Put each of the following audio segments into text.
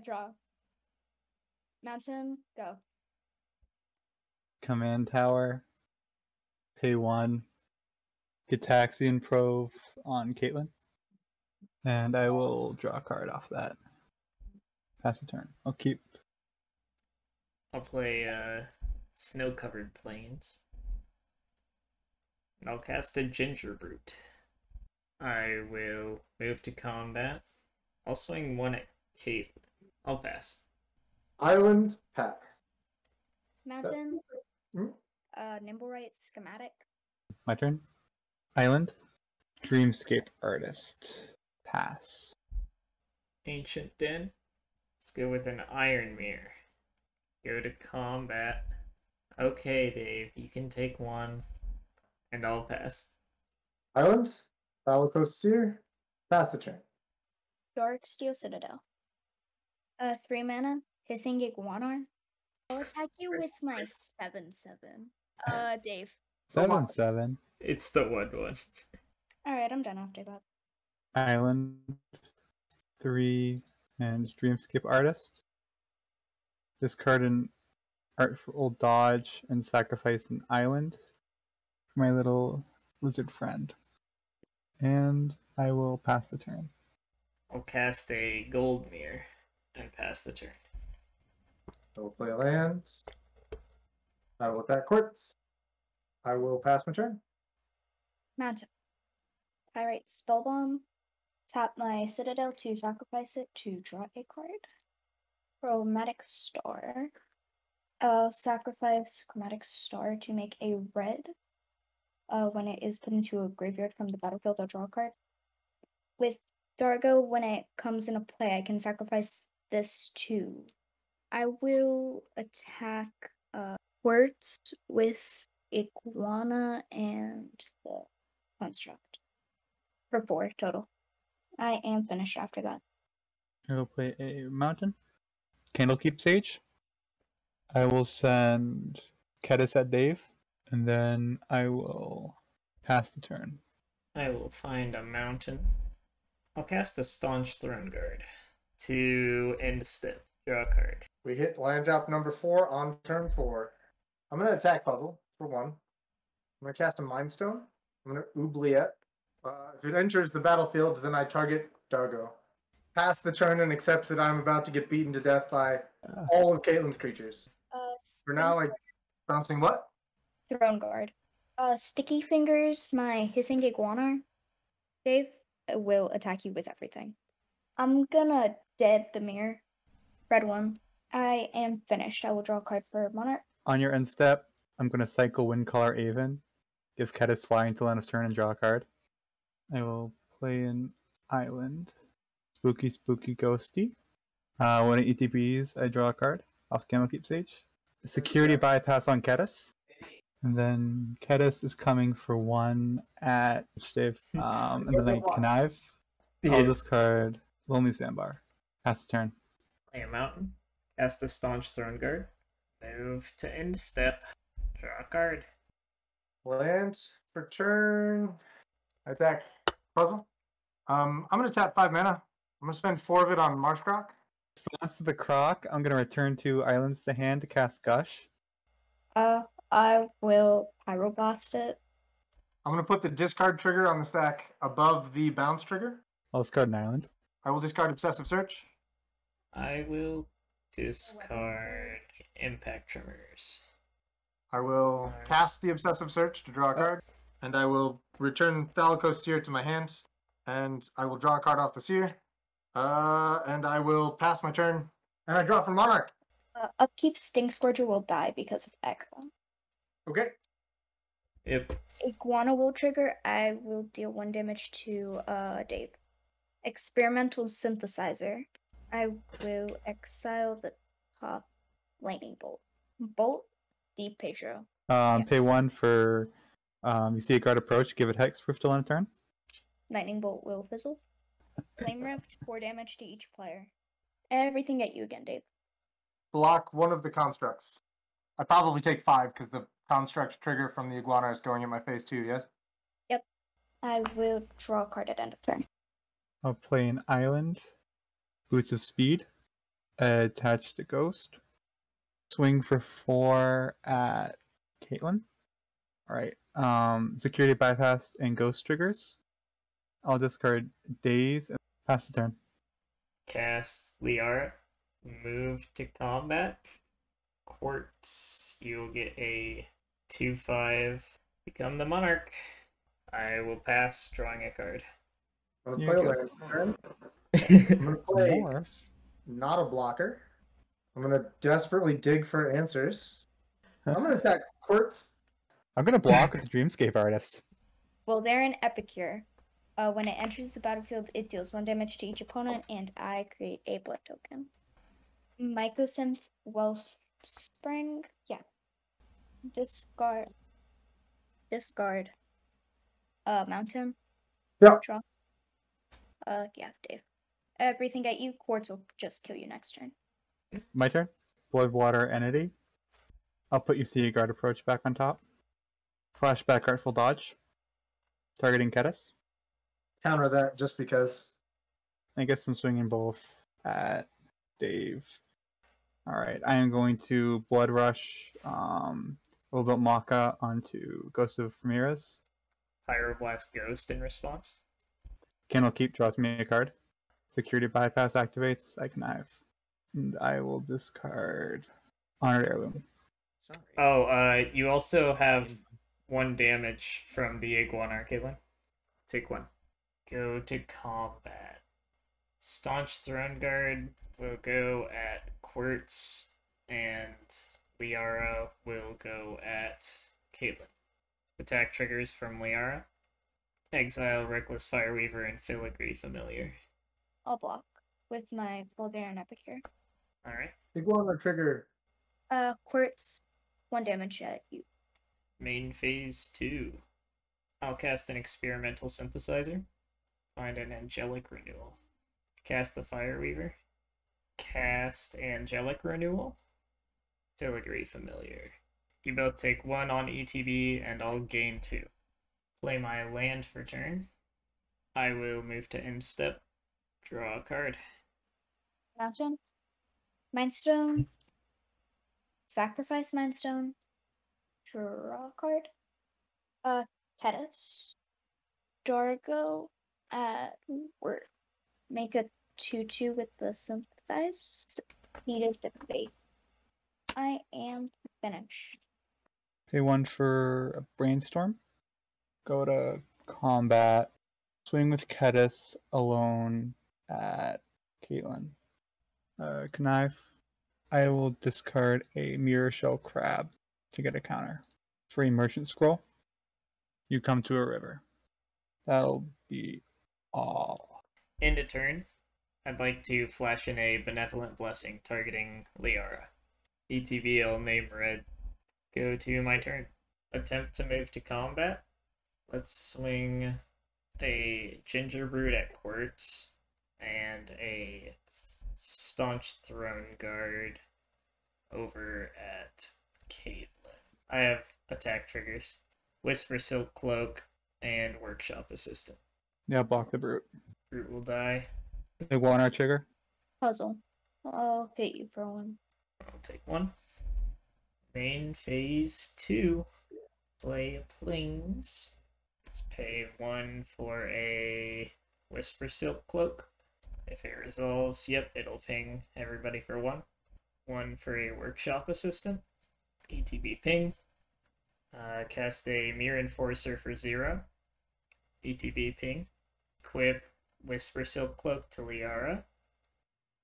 Draw. Mountain, go. Command tower. Pay 1. Gitaxian Prove on Caitlin. And I will draw a card off that. Pass the turn. I'll keep. I'll play Snow-Covered Plains. And I'll cast a Ginger Brute. I will move to combat. I'll swing 1 at Caitlin. I'll pass. Island, pass. Mountain, Nimble Right schematic. My turn. Island. Dreamscape Artist. Pass. Ancient Den. Let's go with an Iron Mirror. Go to combat. Okay, Dave, you can take 1. And I'll pass. Island, Thylacoseer, pass the turn. Dark Steel Citadel. 3 mana, Hissing Iguanar. I'll attack you with my 7/7. Dave. 7/7. It's the 1/1. Alright, I'm done after that. Island. 3 and Dreamscape Artist. Discard an Artful Dodge and sacrifice an island for my little lizard friend. And I will pass the turn. I'll cast a Gold Mirror and pass the turn. I will play a land. I will attack Quartz. I will pass my turn. Mountain. Pyrite Spellbomb. Tap my Citadel to sacrifice it to draw a card. Chromatic Star. Sacrifice Chromatic Star to make a red. When it is put into a graveyard from the battlefield, I'll draw a card. With Dargo, when it comes into play, I can sacrifice this too. I will attack Quartz with Iguana and the Construct. For 4 total. I am finished after that. I will play a mountain. Candlekeep Sage. I will send Kediss at Dave. And then I will pass the turn. I will find a mountain. I'll cast a Staunch Throne Guard to end step. Draw a card. We hit land drop number 4 on turn 4. I'm going to attack Puzzle for 1. I'm going to cast a Mind Stone. I'm going to Oubliette. If it enters the battlefield, then I target Dargo. Pass the turn and accept that I'm about to get beaten to death by all of Caitlin's creatures. For now, I'm bouncing what? Throne Guard. Sticky Fingers, my Hissing Iguana. Dave will attack you with everything. I'm gonna dead the mirror. Red 1. I am finished. I will draw a card for Monarch. On your end step, I'm going to cycle Windcaller Aven. Give Kediss fly until end of turn and draw a card. I will play an island. Spooky Ghosty. When it ETBs, I draw a card off Candlekeep Sage. Security bypass on Kediss. And then Kediss is coming for 1 at Dave. And then I connive. I'll discard Lonely Sandbar. Pass the turn. Play a mountain. Cast a Staunch Throne Guard. Move to end step. Draw a card. Land for turn. Attack Puzzle. I'm going to tap 5 mana. I'm going to spend 4 of it on Marsh Croc. Response to the Croc, I'm going to return 2 islands to hand to cast Gush. I will Pyroblast it. I'm going to put the discard trigger on the stack above the bounce trigger. I'll discard an island. I will discard Obsessive Search. I will discard Impact Tremors. I will cast the Obsessive Search to draw a card. And I will return Thylacoseer Seer to my hand. And I will draw a card off the Seer. And I will pass my turn. And I draw for Monarch. Upkeep Stink Scourger will die because of Echo. Okay. Yep. Iguana will trigger. I will deal 1 damage to Dave. Experimental Synthesizer. I will exile the top Lightning Bolt. Bolt Depietro. Pay 1 for you see a guard approach, give it hexproof till end of turn. Lightning Bolt will fizzle. Flame Rift, 4 damage to each player. Everything at you again, Dave. Block 1 of the constructs. I probably take 5 because the construct trigger from the Iguana is going in my face too, yes? Yep. I will draw a card at end of turn. I'll play an island. Boots of Speed. Attach the ghost. Swing for 4 at Caitlin. Alright. Security bypass and ghost triggers. I'll discard Daze and pass the turn. Cast Liara. Move to combat. Quartz. You'll get a 2/5. Become the monarch. I will pass, drawing a card. I'm gonna You play a go. land turn. I'm gonna play Morph. not a blocker. I'm gonna desperately dig for answers. I'm gonna attack Quartz. I'm gonna block with the Dreamscape Artist. Well, they're an Epicure. When it enters the battlefield, it deals 1 damage to each opponent, and I create a blood token. Mycosynth Wellspring. Yeah. Discard. Mountain. Yeah. Draw. Yeah, Dave. Everything at you. Quartz will just kill you next turn. My turn. Bloodwater Entity. I'll put you see a guard approach back on top. Flashback Artful Dodge. Targeting Kediss. Counter that just because. I guess I'm swinging both at Dave. Alright, I am going to Blood Rush, Robot Maka onto Ghost of Ramirez. Pyroblast Ghost in response. Candle Keep draws me a card. Security Bypass activates. I connive. And I will discard Honored Heirloom. Sorry. Oh, you also have 1 damage from the Iguana, Caitlin. Take 1. Go to combat. Staunch Throne Guard will go at Quartz, and Liara will go at Caitlin. Attack triggers from Liara. Exile Reckless Fireweaver and Filigree Familiar. I'll block with my Bulgarian Epicure. Alright. Iguana trigger. Quartz, 1 damage at you. Main phase 2. I'll cast an Experimental Synthesizer. Find an Angelic Renewal. Cast the Fireweaver. Cast Angelic Renewal. Filigree Familiar. You both take 1 on ETB, and I'll gain 2. Play my land for turn. I will move to end step. Draw a card. Mountain. Mindstone. Sacrifice Mindstone. Draw a card. Kediss. Dargo at work. Make a 2/2 with the synthesize. Needed the base. I am finished. Pay 1 for a Brainstorm. Go to combat. Swing with Kediss alone at Caitlin. Connive. I will discard a Mirror Shell Crab to get a counter. For a Merchant Scroll, you come to a river. That'll be all. End of turn. I'd like to flash in a Benevolent Blessing targeting Liara. ETB, I'll name red. Go to my turn. Attempt to move to combat. Let's swing a Gingerbread at Quartz and a Staunch Throne Guard over at Caitlin. I have attack triggers. Whisper Silk Cloak and Workshop Assistant. Yeah, block the Brute. Brute will die. They want our trigger. Puzzle. I'll hit you for 1. I'll take 1. Main phase 2. Play a Plains. Let's pay 1 for a Whisper Silk Cloak. If it resolves, yep, it'll ping everybody for 1. 1 for a Workshop Assistant. ETB ping. Cast a Mirror Enforcer for 0. ETB ping. Equip Whisper Silk Cloak to Liara.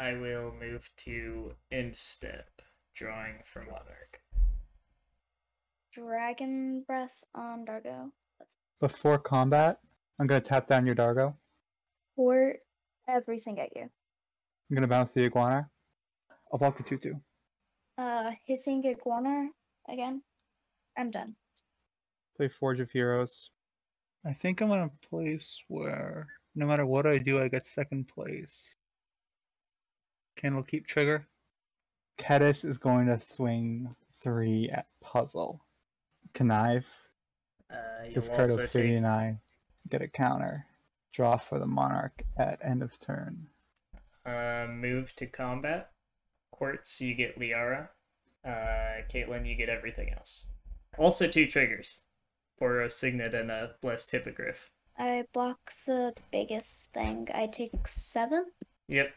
I will move to end step, drawing for Monarch. Dragon Breath on Dargo. Before combat, I'm going to tap down your Dargo. Pour everything at you. I'm going to bounce the Iguana. I'll block the 2/2. Hissing Iguana again. I'm done. Play Forge of Heroes. I think I'm in a place where no matter what I do, I get 2nd place. Candle Keep trigger. Kediss is going to swing 3 at Puzzle. Connive. Discard Ophidian Eye. Get a counter. Draw for the Monarch at end of turn. Move to combat. Quartz, you get Liara. Caitlin, you get everything else. Also 2 triggers for a Signet and a Blessed Hippogriff. I block the biggest thing. I take 7. Yep.